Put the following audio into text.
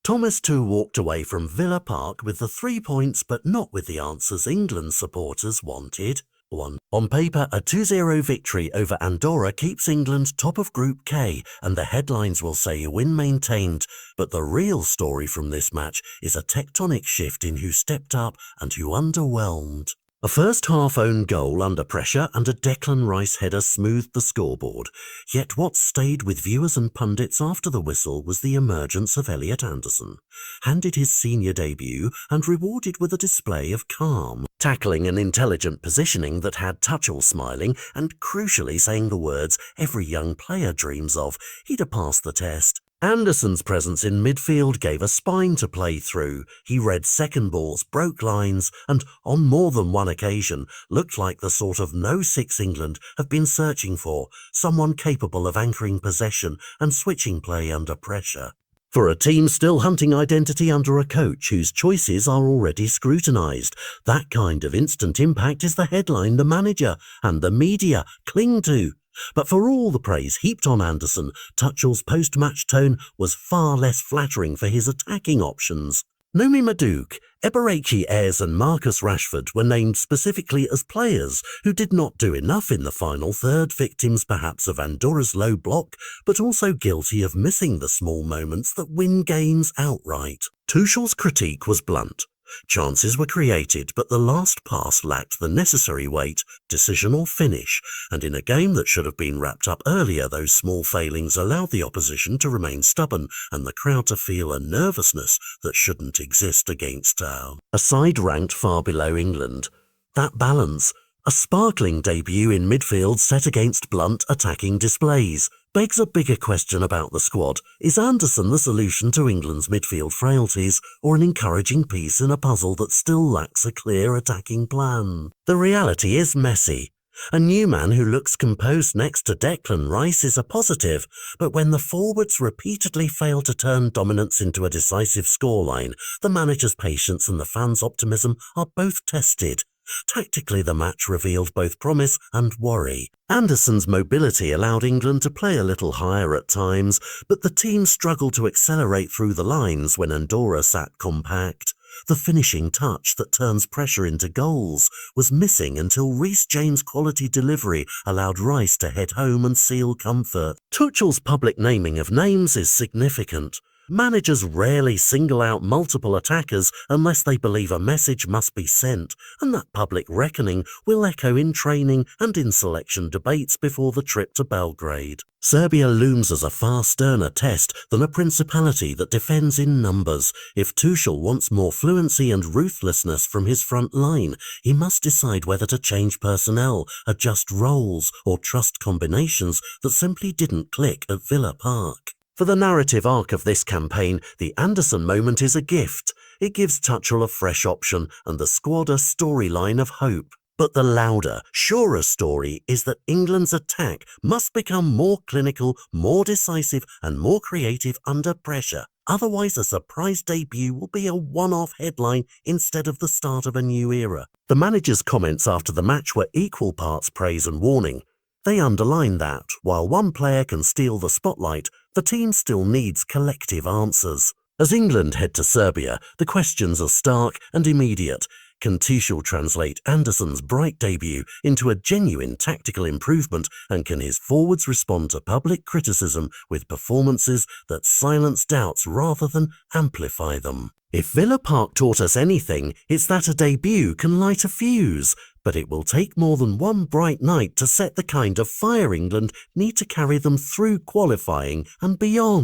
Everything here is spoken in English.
Thomas too walked away from Villa Park with the 3 points but not with the answers England supporters wanted. 1. On paper, a 2-0 victory over Andorra keeps England top of Group K, and the headlines will say win maintained, but the real story from this match is a tectonic shift in who stepped up and who underwhelmed. A first-half own goal under pressure and a Declan Rice header smoothed the scoreboard, yet what stayed with viewers and pundits after the whistle was the emergence of Elliot, handed his senior debut and rewarded with a display of calm, tackling and intelligent positioning that had Tuchel smiling and crucially saying the words every young player dreams of. He'd have passed the test. Anderson's presence in midfield gave a spine to play through. He read second balls, broke lines, and on more than one occasion looked like the sort of no-6 England have been searching for, someone capable of anchoring possession and switching play under pressure. For a team still hunting identity under a coach whose choices are already scrutinised, that kind of instant impact is the headline the manager and the media cling to. But for all the praise heaped on Anderson, Tuchel's post-match tone was far less flattering for his attacking options. Nomi Madueke, Eberechi Ayres and Marcus Rashford were named specifically as players who did not do enough in the final third, victims perhaps of Andorra's low block, but also guilty of missing the small moments that win games outright. Tuchel's critique was blunt. Chances were created, but the last pass lacked the necessary weight, decision or finish, and in a game that should have been wrapped up earlier, those small failings allowed the opposition to remain stubborn and the crowd to feel a nervousness that shouldn't exist against a side ranked far below England. That balance, a sparkling debut in midfield set against blunt attacking displays, begs a bigger question about the squad. Is Anderson the solution to England's midfield frailties, or an encouraging piece in a puzzle that still lacks a clear attacking plan? The reality is messy. A new man who looks composed next to Declan Rice is a positive, but when the forwards repeatedly fail to turn dominance into a decisive scoreline, the manager's patience and the fans' optimism are both tested. Tactically, the match revealed both promise and worry. Anderson's mobility allowed England to play a little higher at times, but the team struggled to accelerate through the lines when Andorra sat compact. The finishing touch that turns pressure into goals was missing until Reece James' quality delivery allowed Rice to head home and seal comfort. Tuchel's public naming of names is significant. Managers rarely single out multiple attackers unless they believe a message must be sent, and that public reckoning will echo in training and in selection debates before the trip to Belgrade. Serbia looms as a far sterner test than a principality that defends in numbers. If Tuchel wants more fluency and ruthlessness from his front line, he must decide whether to change personnel, adjust roles, or trust combinations that simply didn't click at Villa Park. For the narrative arc of this campaign, the Anderson moment is a gift. It gives Tuchel a fresh option and the squad a storyline of hope. But the louder, surer story is that England's attack must become more clinical, more decisive and more creative under pressure. Otherwise, a surprise debut will be a one-off headline instead of the start of a new era. The manager's comments after the match were equal parts praise and warning. They underline that, while one player can steal the spotlight, the team still needs collective answers. As England head to Serbia, the questions are stark and immediate. Can Tuchel translate Anderson's bright debut into a genuine tactical improvement, and can his forwards respond to public criticism with performances that silence doubts rather than amplify them? If Villa Park taught us anything, it's that a debut can light a fuse, but it will take more than one bright night to set the kind of fire England need to carry them through qualifying and beyond.